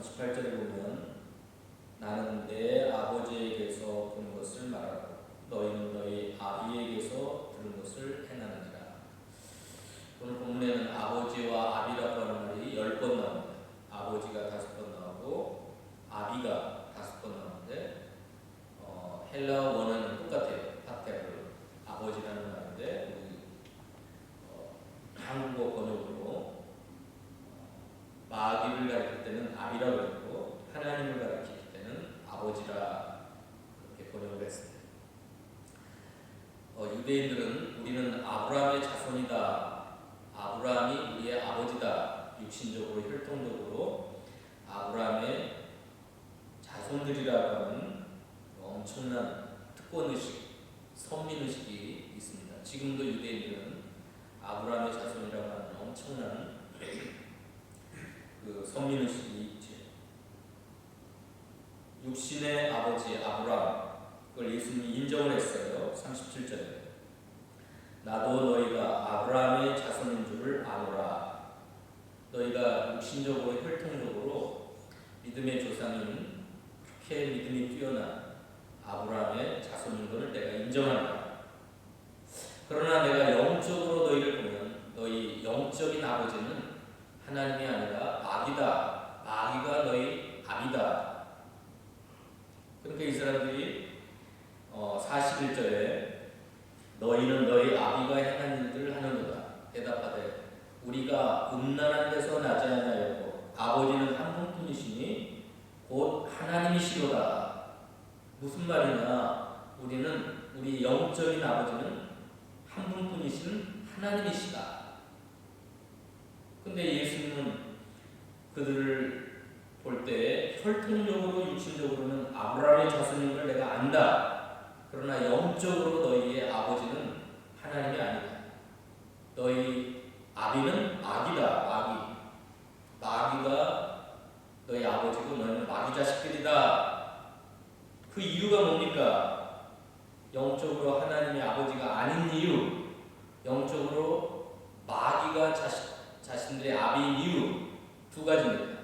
38절에 보면 나는 내 아버지에게서 본 것을 말하고 너희는 너희 아비에게서 들은 것을 행하느니라. 오늘 본문에는 아버지와 아비라고 하는 말이 10번 나옵니다. 아버지가 5번 나오고 아비가 5번 나오는데 헬라어 원어는 똑같아요. 파테르 아버지라는 말인데 우리 한국어 번역으로 마귀를 가리킬 때는 아비라고 했고 하나님을 가리킬 때는 아버지라 그렇게 번역을 했습니다. 유대인들은 우리는 아브라함의 자손이다. 아브라함이 우리의 아버지다. 육신적으로 혈통적으로 아브라함의 자손들이라고 하는 엄청난 특권의식, 선민의식이 있습니다. 지금도 유대인들은 아브라함의 자손이라고 하는 엄청난 그 선민의식이 있죠. 육신의 아버지 아브라함, 그걸 예수님이 인정을 했어요. 37절에 나도 너희가 아브라함의 자손인 줄을 아노라. 너희가 육신적으로 혈통적으로 믿음의 조상인 그렇게 믿음이 뛰어난 아브라함의 자손인 것을 내가 인정한다. 그러나 내가 영적으로 너희를 보면 너희 영적인 아버지는 하나님이 아니라 마귀다. 마귀가 너희 아비다. 그러니까 이 사람들이 41절에 너희는 너희 아비가 행한 일들을 하는도다. 대답하되 우리가 음란한 데서 나지 아니하였고 아버지는 한 분뿐이시니 곧 하나님이시로다. 무슨 말이냐? 우리 영적인 아버지는 한 분뿐이신 하나님이시다. 근데 예수님은 그들을 볼 때 혈통적으로 육신적으로는 아브라함의 자손인 걸 내가 안다. 그러나 영적으로 너희의 아버지는 하나님이 아니다. 너희 아비는 마귀다. 마귀. 마귀가 너희 아버지고 너희는 마귀 자식들이다. 그 이유가 뭡니까? 영적으로 하나님의 아버지가 아닌 이유, 영적으로 마귀가 자신들의 아비인 이유 두 가지입니다.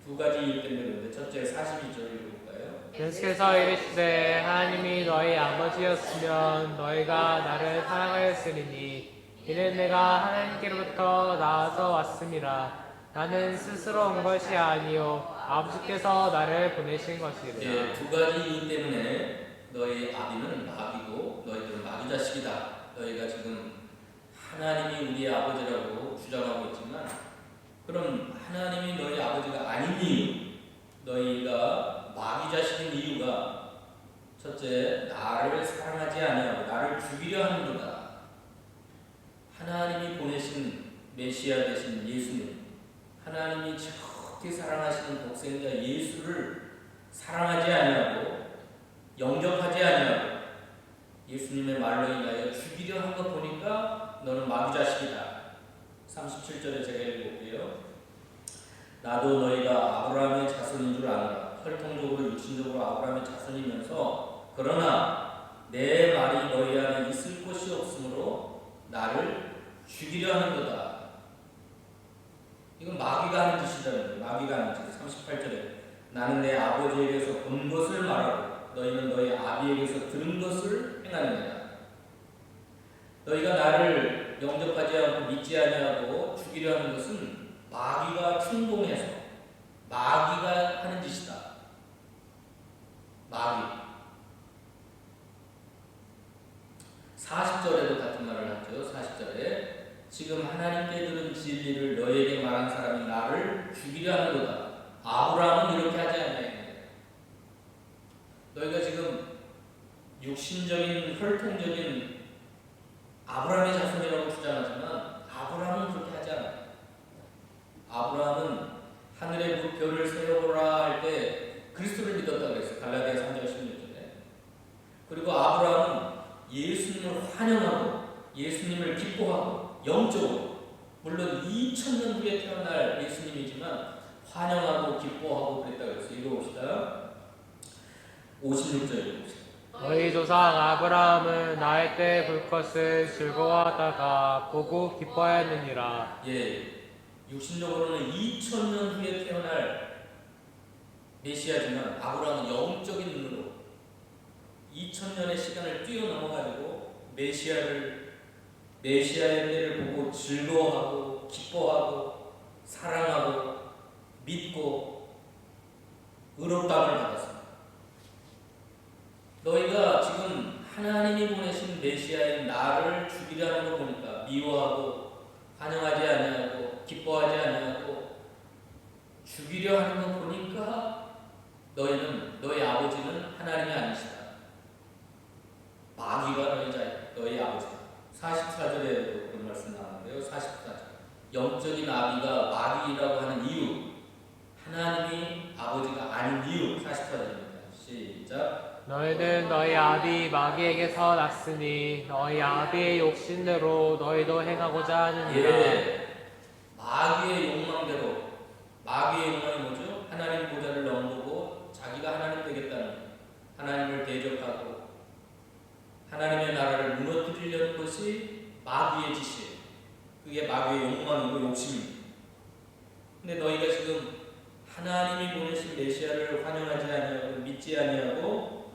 두 가지 이유 때문에 그런데 첫째 42절을 읽어볼까요? 예수께서 이르시되 하나님이 너희 아버지였으면 너희가 나를 사랑하였으리니 이는 내가 하나님께로부터 나와서 왔음이라. 나는 스스로 온 것이 아니요 아버지께서 나를 보내신 것이라. 예, 두 가지 이유 때문에 너희 아비는 마귀고 너희들은 마귀 자식이다. 너희가 지금 하나님이 우리의 아버지라고 주장하고 있지만 그럼 하나님이 너희 아버지가 아닌 이유, 너희가 마귀 자식인 이유가 첫째, 나를 사랑하지 아니하고 나를 죽이려 하는도다. 하나님이 보내신 메시아 되신 예수님, 하나님이 저렇게 사랑하시는 독생자 예수를 사랑하지 아니하고 영접하지 아니하고 예수님의 말로 인하여 죽이려 한 거 보니까 너는 마귀 자식이다. 37절에 제가 읽어볼게요. 나도 너희가 아브라함의 자손인 줄 아노라. 혈통적으로 육신적으로 아브라함의 자손이면서 그러나 내 말이 너희 안에 있을 곳이 없으므로 나를 죽이려 하는도다. 이건 마귀가 하는 짓이라는 거예요. 마귀가 하는 짓. 38절에 나는 내 아버지에게서 본 것을 말하고 너희는 너희 아비에게서 들은 것을 행하느니라. 너희가 나를 영접하지 않고 믿지 아니하고 죽이려 하는 것은 마귀가 충동해서 마귀가 하는 짓이다. 마귀. 40절에도 같은 말을 하죠. 40절에 지금 하나님께 들은 진리를 너희에게 말한 사람이 나를 죽이려 하는도다. 아브라함은 이렇게 하지 않냐. 너희가 지금 육신적인 혈통적인 아브라함의 자손이라고 주장하지만 아브라함은 그렇게 하지 않아요. 아브라함은 하늘의 별을 세어보라 할 때 그리스도를 믿었다고 했어요. 갈라디아 3장 16절에. 그리고 아브라함은 예수님을 환영하고 예수님을 기뻐하고 영적으로 물론 2000년 후에 태어날 예수님이지만 환영하고 기뻐하고 그랬다고 했어요. 읽어봅시다. 56절 읽어봅시다. 너희 조상 아브라함은 나의 때 볼 것을 즐거워하다가 보고 기뻐하였느니라. 예, 육신적으로는 2000년 후에 태어날 메시아지만 아브라함은 영적인 눈으로 2000년의 시간을 뛰어넘어가지고 메시아의 때를 보고 즐거워하고 기뻐하고 사랑하고 믿고 의롭다함을 받았습니다. 너희가 지금 하나님이 보내신 메시아인 나를 죽이려는 거 보니까 미워하고 환영하지 아니하고 기뻐하지 아니하고 죽이려 하는 거 보니까 너희 아버지는 하나님이 아니시다. 마귀가 너희 아버지다. 44절에도 그런 말씀 나오는데요. 44절. 영적인 아비가 마귀라고 하는 이유, 하나님이 아버지가 아닌 이유. 44절입니다. 시작. 너희는 너희 아비 마귀에게서 났으니 너희 아비의 욕심대로 너희도 행하고자 하느니라. 마귀의 욕망대로. 마귀의 욕망이 뭐죠? 하나님 보좌를 넘보고 자기가 하나님 되겠다는, 하나님을 대적하고 하나님의 나라를 무너뜨리려는 것이 마귀의 짓이에요. 그게 마귀의 욕망이고 욕심입니다. 근데 너희가 지금 하나님이 보내신 메시아를 환영하지 아니하고 믿지 아니하고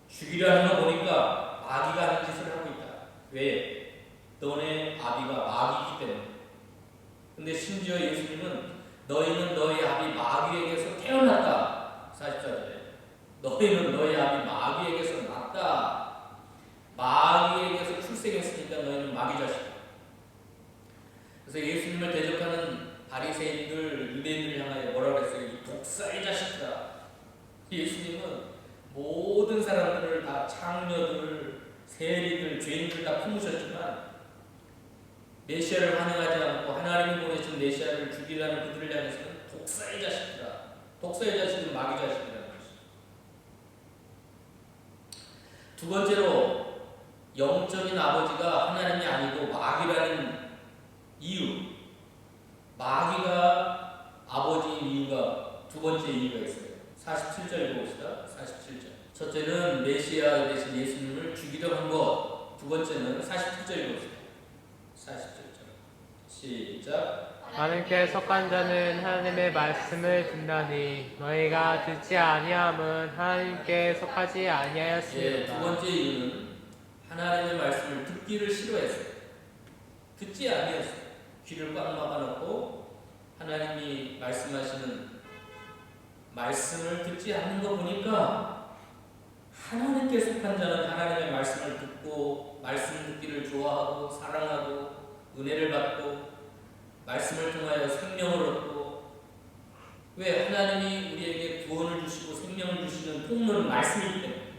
죽이려 하는 거 보니까 마귀가 하는 짓을 하고 있다. 왜? 너네 아비가 마귀이기 때문에. 근데 심지어 예수님은 너희는 너희 아비 마귀에게서 태어났다. 44절에 너희는 너희 아비 마귀에게서 났다. 마귀에게서 출생했으니까 너희는 마귀 자식이다. 그래서 예수님을 대적하는 바리새인들, 유대인들을 향하여 뭐라 그랬어요? 이 독사의 자식들아. 예수님은 모든 사람들을 다 창녀들, 세리들, 죄인들 다 품으셨지만 메시아를 환영하지 않고 하나님이 보내신 메시아를 죽이라는 그들을 향해서는 독사의 자식들아. 독사의 자식은 마귀 자식이라는 것이죠. 두 번째로 영적인 아버지가 하나님이 아니고 마귀라는 이유. 마귀가 아버지인 이유가 두 번째 이유가 있어요. 47절 읽어봅시다. 47절. 첫째는 메시아 대신 예수님을 죽이려 한 것. 두 번째는 47절 읽어봅시다. 47절. 시작. 하나님께 속한 자는 하나님의 말씀을 듣나니 너희가 듣지 아니함은 하나님께 속하지 아니하였습니다. 두 번째 이유는 하나님의 말씀을 듣기를 싫어했어요. 듣지 아니했어요. 귀를 꽉 막아놓고 하나님이 말씀하시는 말씀을 듣지 않는 거 보니까 하나님께 속한 자는 하나님의 말씀을 듣고 말씀 듣기를 좋아하고 사랑하고 은혜를 받고 말씀을 통하여 생명을 얻고. 왜? 하나님이 우리에게 구원을 주시고 생명을 주시는 통로는 말씀이기 때문에.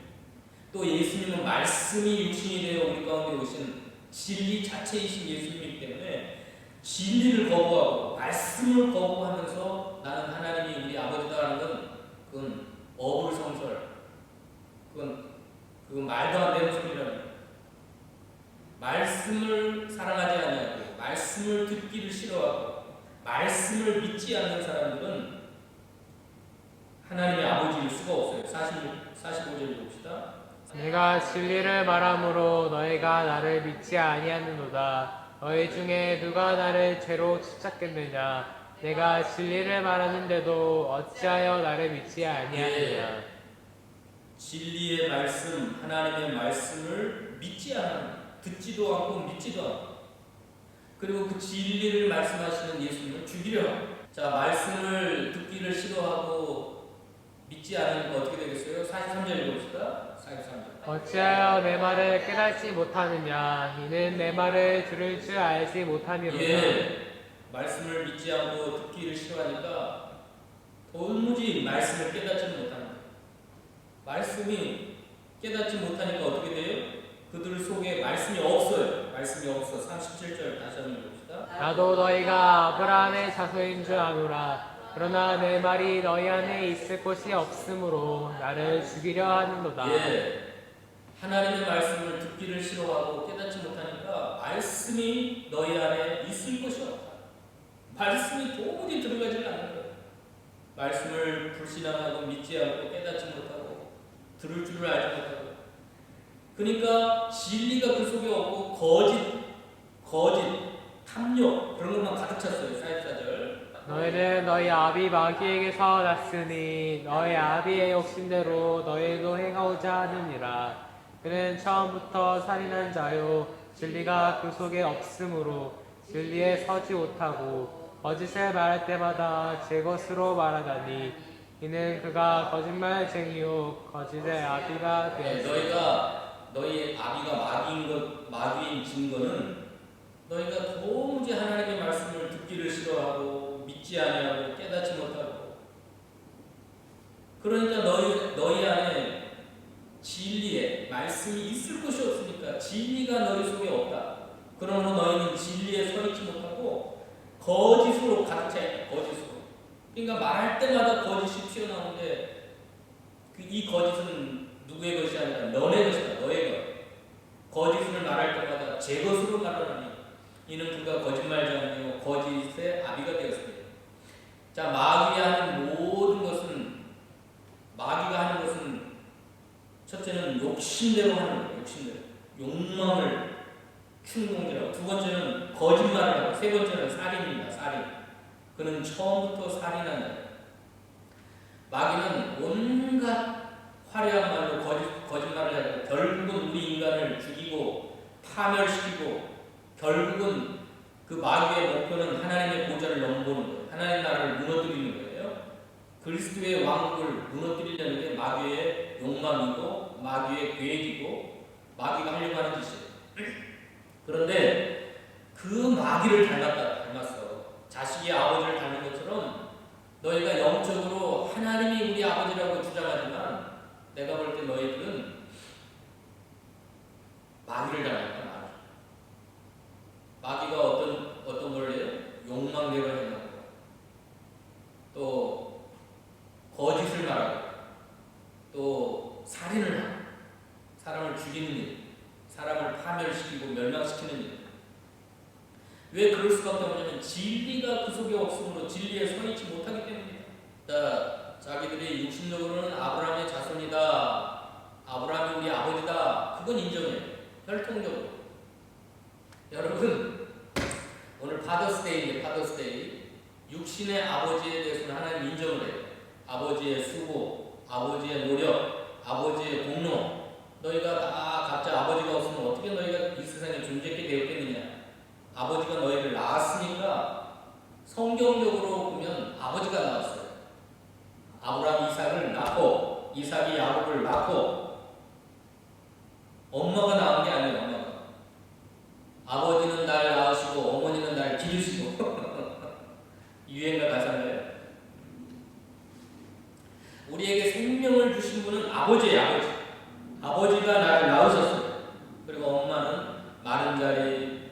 또 예수님은 말씀이 육신이 되어 우리 가운데 오신 진리 자체이신 예수님이기 때문에 진리를 거부하고 말씀을 거부하면서 나는 하나님이 우리 아버지다라는 건 그건 어불성설, 그건 말도 안 되는 소리라는 거예요. 말씀을 사랑하지 아니하고 말씀을 듣기를 싫어하고 말씀을 믿지 않는 사람들은 하나님의 아버지일 수가 없어요. 45절 봅시다. 내가 진리를 말함으로 너희가 나를 믿지 아니하는도다. 너희 중에 누가 나를 죄로 집착했느냐? 내가 진리를 말하는데도 어찌하여 나를 믿지 아니하느냐? 진리의 말씀, 하나님의 말씀을 믿지 않는, 듣지도 않고 믿지도 않고, 그리고 그 진리를 말씀하시는 예수님을 죽이려 하고. 자, 말씀을 듣기를 싫어하고 믿지 않으니까 어떻게 되겠어요? 43절 읽읍시다. 43절. 어찌하여 내 말을 깨닫지 못하느냐? 이는 내 말을 들을 줄 알지 못하니로다. 말씀을 믿지 않고 듣기를 싫어하니까 도무지 말씀을 깨닫지 못하는 거예요. 말씀이 깨닫지 못하니까 어떻게 돼요? 그들 속에 말씀이 없어요. 말씀이 없어. 37절 다시 한번 읽읍시다. 나도 너희가 아브라함의 자손인 줄 아노라. 그러나 내 말이 너희 안에 있을 곳이 없으므로 나를 죽이려 하는도다. 하나님의 말씀을 듣기를 싫어하고 깨닫지 못하니까 말씀이 너희 안에 있을 것이 없다. 말씀이 도무지 들어가지 않는 거예요. 말씀을 불신앙하고 믿지 않고 깨닫지 못하고 들을 줄을 알지 못하고. 그러니까 진리가 그 속에 없고 거짓, 탐욕 그런 것만 가득 찼어요. 44절. 너희는 너희 아비 마귀에게서 났으니 너희 아비의 욕심대로 너희도 행하고자 하느니라. 그는 처음부터 살인한 자요 진리가 그 속에 없으므로 진리에 서지 못하고 거짓을 말할 때마다 제 것으로 말하다니 이는 그가 거짓말쟁이요 거짓의 아비가 되었으니 너희 아비가 마귀인 증거는 너희가 도무지 하나님의 말씀을 듣기를 싫어하고 믿지 아니하고 깨닫지 못하고, 그러니까 너희 안에 진리의 말씀이 있을 것이 없으니까 진리가 너희 속에 없다. 그러므로 너희는 진리에 서 있지 못하고 거짓으로 가득 차 있다. 거짓으로. 그러니까 말할 때마다 거짓이 튀어나오는데 이 거짓은 누구의 것이 아니라 너의 것이다. 너의 것. 거짓을 말할 때마다 제 것으로 말하니 이는 그가 거짓말쟁이요 거짓의 아비가 되었습니다. 자, 마귀가 하는 것은 첫째는 욕심대로 하는 거예요. 욕심대로. 욕망을 충동이라고. 두 번째는 거짓말을 하고, 세 번째는 살인입니다. 살인. 그는 처음부터 살인한 자예요. 마귀는 온갖 화려한 말로 거짓말을 하고 결국은 우리 인간을 죽이고 파멸시키고, 결국은 그 마귀의 목표는 하나님의 보좌를 넘보는 거예요. 하나님 나라를 무너뜨리는 거예요. 그리스도의 왕국을 무너뜨리려는 게 마귀의 욕망이고 마귀의 계획이고 마귀가 하려고 하는 짓이에요. 그런데 그 마귀를 닮았어. 자식이 아버지를 닮은 것처럼 너희가 영적으로 하나님이 우리 아버지라고 주장하지만 내가 볼 때 너희들은 마귀를 닮았다. 마귀가 어떤 걸 해요? 욕망대로 행하고, 또 거짓을 말하고, 또 살인을 하고, 사람을 죽이는 일, 사람을 파멸시키고 멸망시키는 일. 왜 그럴 수밖에 없냐면 진리가 그 속에 없으므로 진리에 서 있지 못하기 때문입니다. 자기들이 육신적으로는 아브라함의 자손이다, 아브라함이 우리 아버지다, 그건 인정해요. 혈통적으로. 여러분, 오늘 파더스데이인데, 파더스데이. 육신의 아버지에 대해서는 하나님 인정을 해요. 아버지의 수고, 아버지의 노력, 아버지의 공로. 너희가 다 각자 아버지가 없으면 어떻게 너희가 이 세상에 존재하게 되었겠느냐. 아버지가 너희를 낳았으니까 성경적으로 보면 아버지가 낳았어요. 아브라함 이삭을 낳고, 이삭이 야곱을 낳고, 엄마가 낳은 게 아니에요. 엄마가. 아버지는 날 낳으시고 어머니는 날 기르시고. 유행가 가사인데요. 우리에게 생명을 주신 분은 아버지예요. 아버지. 아버지가 나를 낳으셨어요. 그리고 엄마는 마른 자리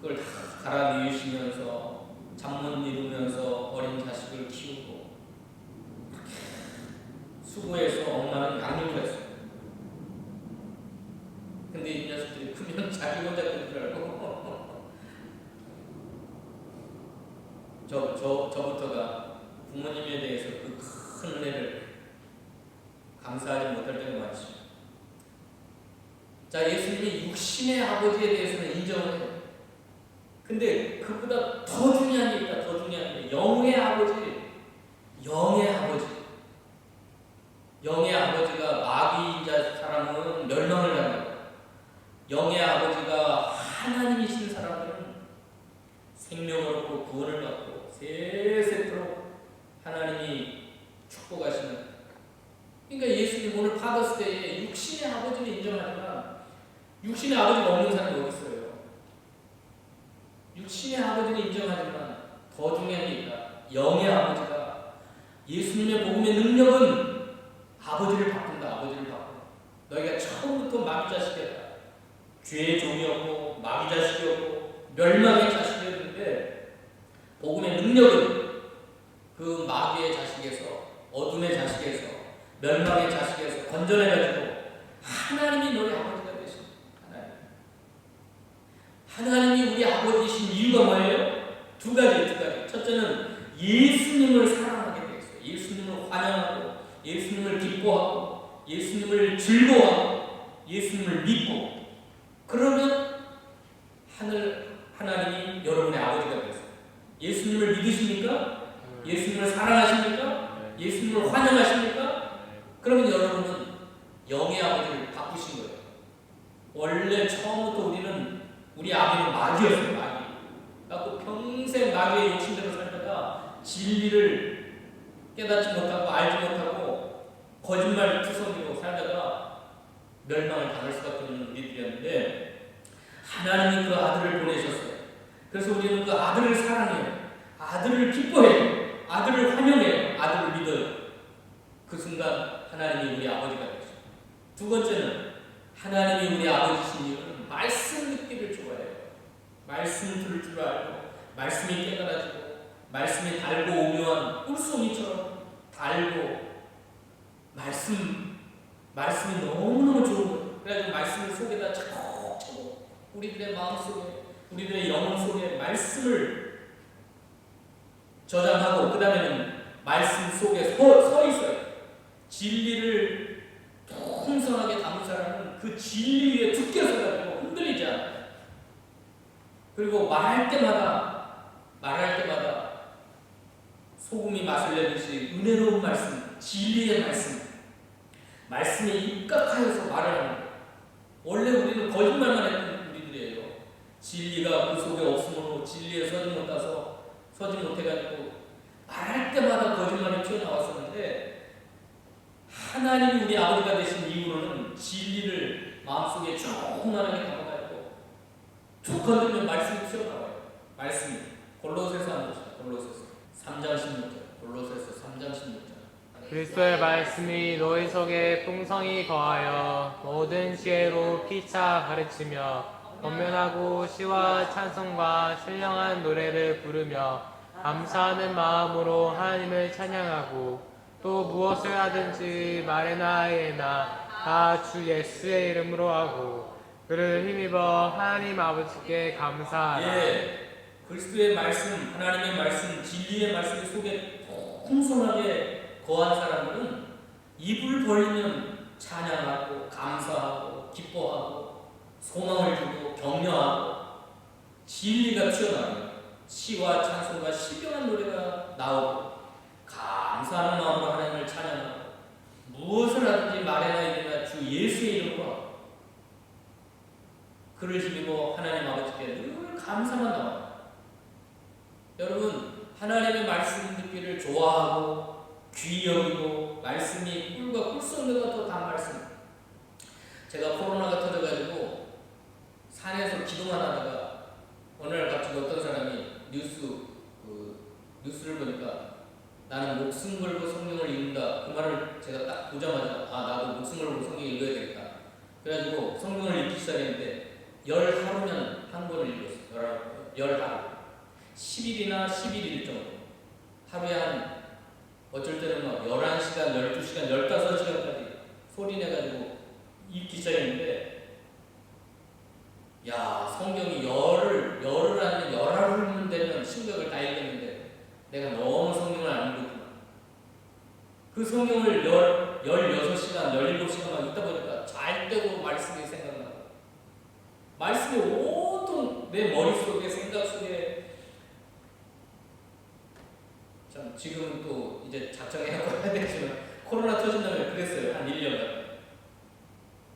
그걸 다 갈아 누이시면서 잠못 이루면서 어린 자식을 키우고 수고해서 엄마는 양육을 했어요. 근데 이 녀석들이 크면 자기 혼자 큰 줄 알고 저부터가 부모님에 대해서 그 큰 은혜를 감사하지 못할 때가 많죠. 자, 예수님이 육신의 아버지에 대해서는 인정을 해요. 근데 그보다 더 중요한 게 있다. 더 중요한 게 영의 아버지. 영의 아버지. 영의 아버지가 마귀인 사람은 멸망을 하고, 영의 아버지가 하나님이신 사람들은 생명을 얻고 구원을 받고 세세토록 하나님이 축복하시는. 그러니까 예수님 오늘 파더스데이에 육신의 아버지는 인정하지만 육신의 아버지가 없는 사람이 어디 있어요? 육신의 아버지는 인정하지만 더 중요한 게 있다. 영의 아버지가, 예수님의 복음의 능력은 아버지를 바꾼다. 아버지를 바꾼다. 너희가 처음부터 마귀 자식이었다. 죄의 종이었고 마귀 자식이었고 멸망의 자식이었는데 복음의 능력은 그 마귀의 자식에서, 어둠의 자식에서, 멸망의 자식에서 건져내가지고 하나님이 너희 아버지가 되십니다. 하나님이 우리 아버지이신 이유가 뭐예요? 두 가지. 첫째는 예수님을 사랑하게 되었어요. 예수님을 환영하고, 예수님을 기뻐하고, 예수님을 즐거워하고, 예수님을 믿고, 그러면 하나님이 여러분의 아버지가 되었어요. 예수님을 믿으십니까? 예수님을 사랑하십니까? 예수님을 환영하십니까? 그러면 여러분은 영의 아버지를 바꾸신 거예요. 원래 처음부터 우리 아버지는 마귀였어요. 마귀. 그래서 평생 마귀의 욕심대로 살다가 진리를 깨닫지 못하고 알지 못하고 거짓말 투성이로 살다가 멸망을 당할 수밖에 없는 우리들이었는데 하나님이 그 아들을 보내셨어요. 그래서 우리는 그 아들을 사랑해요. 아들을 기뻐해요. 아들을 환영해요. 아들을 믿어요. 그 순간 하나님이 우리 아버지가 되죠. 두 번째는 하나님이 우리 아버지신 이유는 말씀 듣기를 좋아해요. 말씀 들을 줄 알고 말씀이 깨달아지고 말씀이 달고 오묘한 꿀송이처럼 달고 말씀이 너무너무 좋은 거예요. 그래가지고 말씀을 속에다 차곡차곡 우리들의 마음속에 우리들의 영혼 속에 말씀을 저장하고 그 다음에는 말씀 속에 서 있어요. 진리를 풍성하게 담은 사람은 그 진리 위에 굳게 서가지고 흔들리지 않아요. 그리고 말할 때마다 소금이 맛을 내듯이 은혜로운 말씀, 진리의 말씀에 입각하여서 말을 하는 거예요. 원래 우리는 거짓말만 했던 우리들이에요. 진리가 그 속에 없으므로 진리에 서지 못해가지고 말할 때마다 거짓말이 튀어나왔었는데 하나님이 우리 아버지가 되신 이후로는 진리를 마음속에 조그만하게 담아가지고 툭 건들면 말씀이 튀어나와요. 말씀이 골로새서 한 거죠. 골로새서 3장 16절. 골로새서 3장 16절. 그리스도의 말씀이 너희 속에 풍성히 거하여 모든 지혜로 피차 가르치며 권면하고 시와 찬송과 신령한 노래를 부르며 감사하는 마음으로 하나님을 찬양하고 또 무엇을 하든지 말에나 하에나 다 주 예수의 이름으로 하고 그를 힘입어 하나님 아버지께 감사하라. 예, 그리스도의 말씀, 하나님의 말씀, 진리의 말씀이 속에 풍성하게 거한 사람들은 입을 벌리면 찬양하고 감사하고 기뻐하고 소망을 주고 격려하고 진리가 튀어나와요. 시와 찬송과 신령한 노래가 나오고 감사하는 마음으로 하나님을 찬양하고 무엇을 하든지 말에나 이르나 주 예수의 이름으로 하고 그를 힘입어 하나님 아버지께 늘 감사만 나와요. 여러분 하나님의 말씀 듣기를 좋아하고 귀히 여기고 말씀이 꿀과 꿀송이가 더 단 말씀. 제가 코로나가 터져가지고 산에서 기도만 하다가 어느 날 갑자기 어떤 사람이 뉴스를 보니까 나는 목숨 걸고 성경을 읽는다. 그 말을 제가 딱 보자마자 나도 목숨 걸고 성경 읽어야 되겠다. 그래가지고 성경을 읽기 시작했는데 10하루면 한 권을 읽었어요. 10하루. 10일이나 11일 정도. 하루에 한 어쩔 때는 막 11시간, 12시간, 15시간까지 소리내가지고 읽기 시작했는데 성경이 열흘 아니면 10하루면 되면 신격을 다 읽었는데 내가 너무 성경을 안 읽었구나. 그 성경을 16시간, 17시간 막 읽다 보니까 잘 때도 말씀이 생각나고 말씀이 온통 내 머릿속에 생각 속에 참 지금은 또 이제 작정해갖고 해야 되지만 코로나 터진 다음에 그랬어요. 한 1년간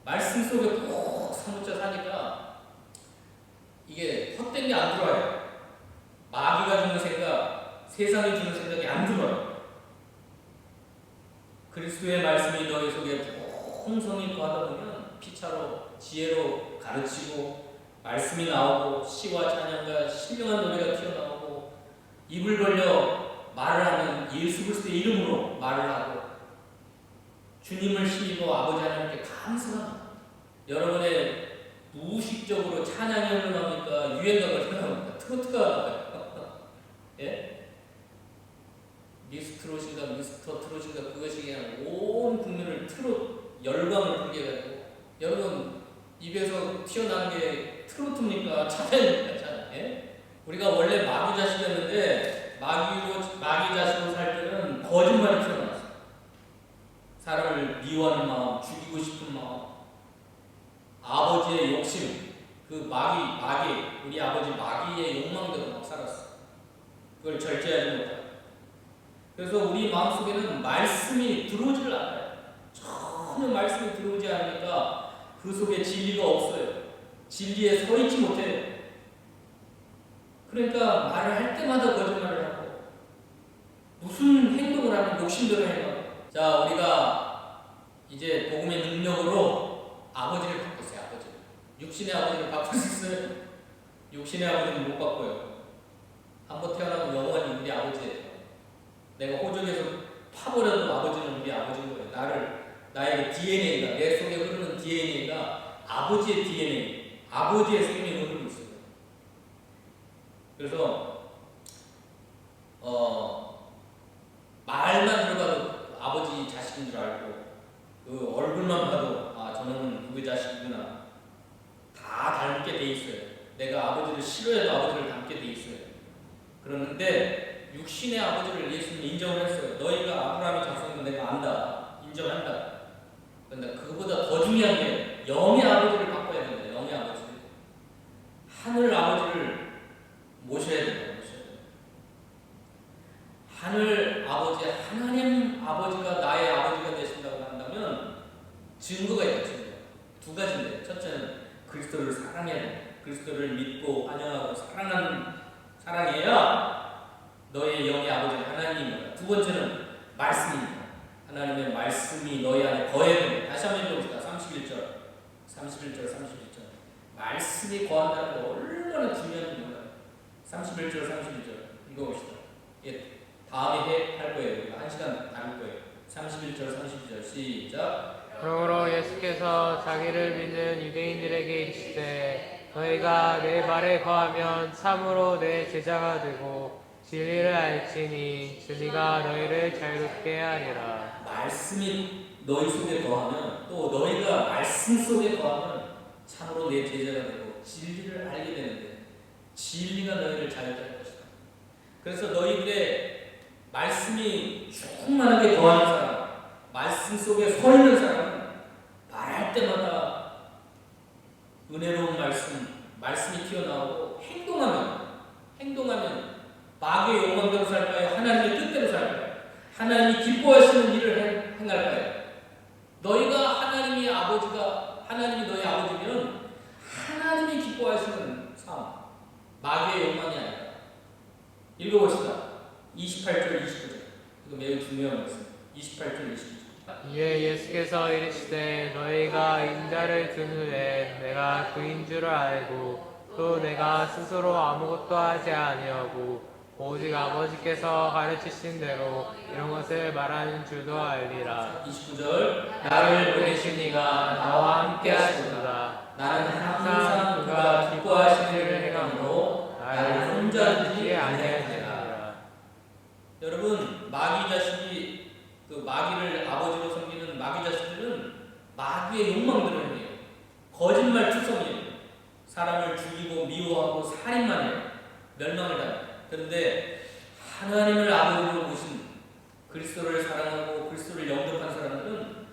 말씀 속에 꼭 사무쳐 사니까 이게 헛된 게 안 들어와요. 마귀가 주는 생각, 세상이 주는 생각이 안 들어와요. 그리스도의 말씀이 너희 속에 풍성히 거하다 보면 피차로 지혜로 가르치고 말씀이 나오고 시와 찬양과 신령한 노래가 튀어나오고 입을 벌려 말을 하면 예수 그리스도의 이름으로 말을 하고 주님을 힘입어 아버지 하나님께 감사합니다. 여러분의 무의식적으로 찬양이 흘러나오니까 유행가가 흘러나옵니다. 트로트가 나와요. 예? 미스터 트롯인가 그것이 그냥 온 국민을 트롯 열광을 불게 해가지고 여러분 입에서 튀어나오는 게 트로트입니까? 찬양입니까? 예? 우리가 원래 마귀 자식이었는데 마귀 자식으로 살 때는 거짓말이 튀어나왔어요. 사람을 미워하는 마음, 죽이고 싶은 마음, 아버지의 욕심, 그 우리 아버지 마귀의 욕망대로 막 살았어. 그걸 절제하지 못하고. 그래서 우리 마음속에는 말씀이 들어오질 않아요. 전혀 말씀이 들어오지 않으니까 그 속에 진리가 없어요. 진리에 서 있지 못해요. 그러니까 말을 할 때마다 거짓말을 하고 무슨 행동을 하면 욕심대로 행하고. 자, 우리가 이제 복음의 능력으로 아버지를 바꿨어요. 아버지를. 육신의 아버지를 바꿀 수 있어요? 육신의 아버지는 못 바꿔요. 한번 태어나면 영원히 우리 아버지예요. 내가 호적에서 파버려도 아버지는 우리 아버지인 거예요. 나의 DNA가, 내 속에 흐르는 DNA가 아버지의 DNA, 아버지의 생명을 흐르고 있어요. 그래서 말만 들어봐도 아버지 자식인 줄 알고, 그 얼굴만 봐도 저는 누구 자식이구나, 다 닮게 돼 있어요. 내가 아버지를 싫어해도 아버지를 닮게 돼 있어요. 그러는데 육신의 아버지를 예수님이 인정을 했어요. 너희가 아브라함의 자손인 거 내가 안다, 인정한다. 그런데 그보다 더 중요한 게 영의 아버지를 바꿔야 된다. 영의 아버지, 하늘 아버지를 모셔야 된다. 하늘 아버지, 하나님 아버지가 나의 아버지가 되신다고 한다면 증거가 있다. 증거 두 가지인데, 첫째는 그리스도를 사랑해야 돼. 그리스도를 믿고 환영하고 사랑해야 너의 영의 아버지 하나님입니다. 두 번째는 말씀입니다. 하나님의 말씀이 너희 안에 거해야. 다시 한번 읽어봅시다. 31절. 말씀이 거한다는 거 얼마나 중요한지 몰라요. 31절, 32절 읽어봅시다. 예, 다음에 할 거예요. 1시간 다룰 거예요. 31절, 32절 시작. 그러므로 예수께서 자기를 믿는 유대인들에게 이르시되 너희가 내 말에 거하면 참으로 내 제자가 되고 진리를 알지니 진리가 너희를 자유롭게 하리라. 말씀이 너희 속에 거하면, 또 너희가 말씀 속에 거하면 참으로 내 제자가 되고 진리를 알게 되는데, 진리가 너희를 자유롭게 할 것이다. 그래서 너희들의 말씀이 충만하게 거하는 사람, 말씀 속에 서 있는 사람은 말할 때마다 은혜로운 말씀이 튀어나오고, 행동하면 마귀의 욕망대로 살까요? 하나님의 뜻대로 살까요? 하나님이 기뻐하시는 일을 행할까요? 너희가 하나님이 너희 아버지면 하나님이 기뻐하시는 삶, 마귀의 욕망이 아니라. 읽어봅시다. 28절, 29절. 이거 매우 중요한 말씀. 28절, 29절. 이에 예수께서 이르시되 너희가 인자를 준 후에 내가 그인 줄을 알고 또 내가 스스로 아무것도 하지 아니하고 오직 아버지께서 가르치신 대로 이런 것을 말하는 줄도 알리라. 29절. 나를 보내신 이가 나와 함께 하시도다. 나는 항상 그가 기뻐하시는 일을 행함으로 나를 혼자 두지 아니하시리라. 여러분, 마귀를 아버지로 섬기는 마귀 자식들은 마귀의 욕망대로 해요. 거짓말투성이에요. 사람을 죽이고 미워하고 살인만 해요. 멸망을 당해요. 그런데 하나님을 아버지로 모신, 그리스도를 사랑하고 그리스도를 영접한 사람들은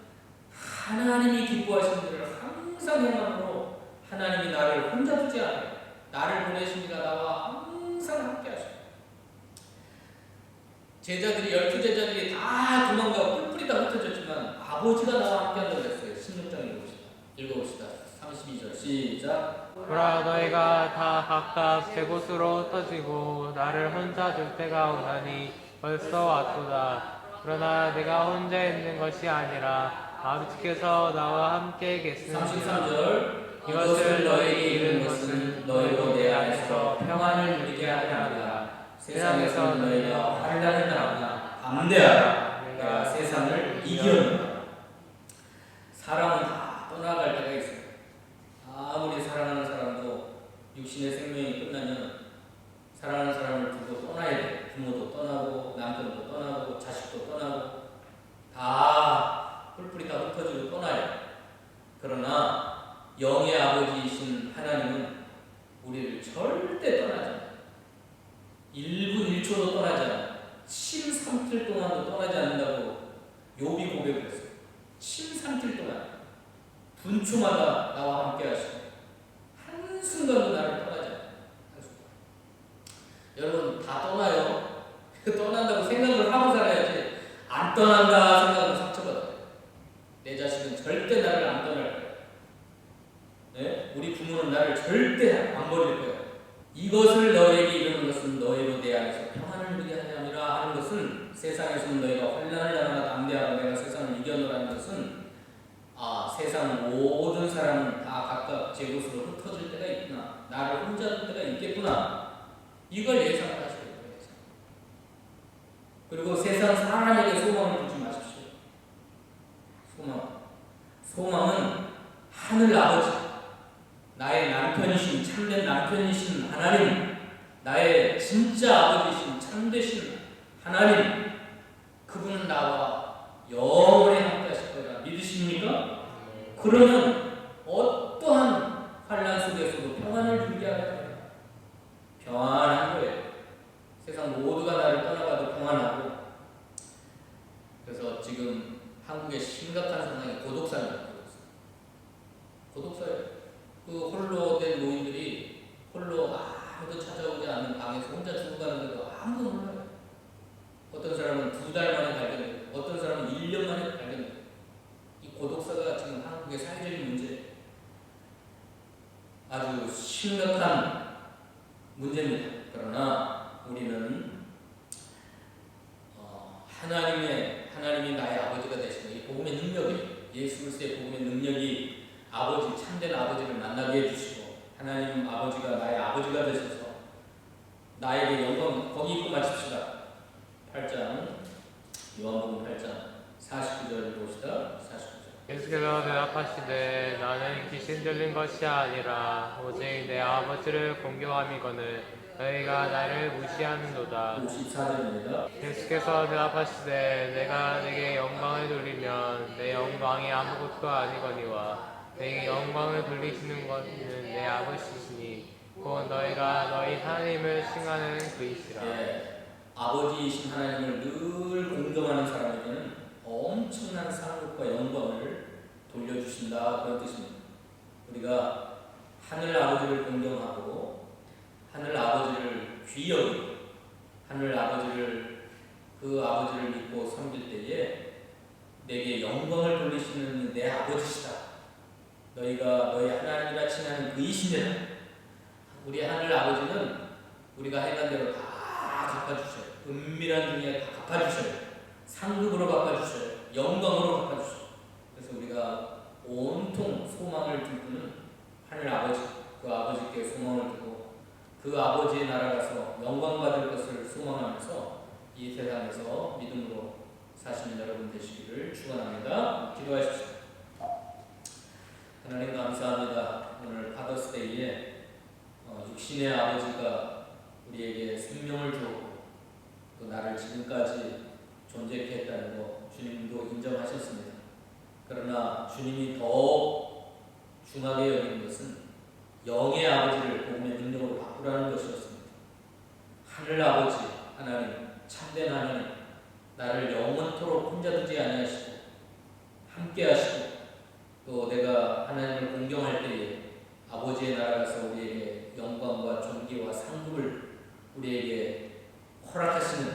하나님이 기뻐하시는 일을 항상 행함으로 하나님이 나를 혼자 두지 않아요. 나를 보내신 이가 나와 항상 함께 하셔요. 제자들이, 12제자들이 다 도망가고 뿔뿔이 다 흩어졌지만 아버지가 나와 함께 한다고 했어요. 16장 읽어봅시다. 32절 시작. 보라 너희가 다 각각 제 곳으로 흩어지고 나를 혼자 둘 때가 오나니 벌써 왔도다. 그러나 내가 혼자 있는 것이 아니라 아버지께서 나와 함께 계시는 33절. 이것을 너희에게 이르는 것은 너희로 내 안에서 평안을 누리게 하려 함이라. 세상에서 너희가 환난을 당하나 담대하라. 내가 세상을 이겼노라. 사람은 다 떠나갈 때가 있어요. 아무리 사랑하는 사람도 육신의 생명이 끝나면 사랑하는 사람을 두고 떠나야 돼. 부모도 떠나고 남편도 떠나고 자식도 떠나고 다 뿔뿔이 다 흩어지고 떠나요. 그러나 영의 아버지이신 하나님은 우리를 절대 떠나지 않아요. 1분 1초도 떠나지 않아요. 침 삼킬 동안도 떠나지 않는다고 욥이 고백을 했어요. 침 삼킬 동안 분초마다 나와 함께 하시고 한순간도 나를 떠나지 않아요. 한순간. 여러분, 다 떠나요. 떠난다고 생각을 하고 살아야지. 안 떠난다 생각하면 상처받아요. 내 자식은 절대 나를 안 떠날 거야. 네? 우리 부모는 나를 절대 안 버릴 거야. 이것을 너에게 이루는 것은 너희로 내 안에서 평안을 누리게 하려 함이라 하는 것은, 세상에서는 너희가 환난을 당하나 담대하라 내가 세상을 이겨노라는 것은, 세상 모든 사람은 다 각각 제 곳으로 흩어질 때가 있구나. 나를 혼자 둘 때가 있겠구나. 이걸 예상을 하셔야 돼요. 그리고 세상 사람에게 소망을 주지 마십시오. 소망은 하늘 아버지, 나의 남편이신, 참된 남편이신 하나님, 나의 진짜 아버지이신 참되신 하나님, 그분은 나와 영원히 함께 하실 거다. 믿으십니까? 그러면 어떠한 환난 속에서도 평안을 누리게 하게 됩니다. 평안한 거예요. 세상 모두가 나를 떠나가도 평안하고. 그래서 지금 한국의 심각한 상황이 고독사입니다. 고독사예요. 그 홀로 된 노인들이 홀로 아무도 찾아오지 않는 방에서 혼자 죽어가는데도 아무도 몰라요. 어떤 사람은 2달 만에 발견되고 어떤 사람은 1년 만에 발견되고. 이 고독사가 지금 한국의 사회적인 문제, 아주 심각한 문제입니다. 그러나 우리는 하나님이 나의 아버지가 되시는 이 복음의 능력이, 예수 그리스도의 복음의 능력이 아버지, 참된 아버지를 만나게 해주시고, 하나님 아버지가 나의 아버지가 되셔서 나에게 영광, 거기 읽고 마칩시다. 8장, 요한복음 8장 49절 봅시다. 49절. 예수께서 대답하시되 나는 귀신 들린 것이 아니라 오직 내 아버지를 공경함이거늘 너희가 나를 무시하는도다. 54절입니다. 예수께서 대답하시되 내가 내게 영광을 돌리면 내 영광이 아무것도 아니거니와 내게 영광을 돌리시는 것은 내 아버지시니 곧 너희가 너희 하나님을 칭하는 그이시라. 아버지이신 하나님을 늘 공경하는 사람에게는 엄청난 상급과 영광을 돌려주신다, 그런 뜻입니다. 우리가 하늘 아버지를 공경하고 하늘 아버지를 귀히 여기고 하늘 아버지를, 그 아버지를 믿고 섬길 때에 내게 영광을 돌리시는 내 아버지시다, 너희가 너희 하나님이라 칭하는 그이시니라. 우리 하늘 아버지는 우리가 행한 대로 다 갚아주셔요. 은밀한 중에 다 갚아주셔요. 상급으로 갚아주셔요. 영광으로 갚아주셔요. 그래서 우리가 온통 소망을 두고는 하늘 아버지, 그 아버지께 소망을 두고 그 아버지의 나라 가서 영광 받을 것을 소망하면서 이 세상에서 믿음으로 사시는 여러분 되시기를 축원합니다. 기도하십시오. 하나님 감사합니다. 오늘 파더스데이에 육신의 아버지가 우리에게 생명을 주었고 또 나를 지금까지 존재케 했다는 거 주님도 인정하셨습니다. 그러나 주님이 더 중하게 여기는 것은 영의 아버지를 복음의 능력으로 바꾸라는 것이었습니다. 하늘 아버지 하나님, 참된 하나님, 나를 영원토록 혼자 두지 아니하시고 함께 하시고 또 내가 하나님을 공경할 때에 아버지의 나라에서 우리에게 영광과 존귀와 상급을 우리에게 허락하시는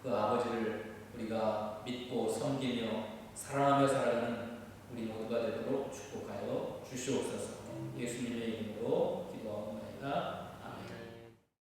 그 아버지를 우리가 믿고 섬기며 사랑하며 살아가는 우리 모두가 되도록 축복하여 주시옵소서. 예수님의 이름으로 기도하옵나이다.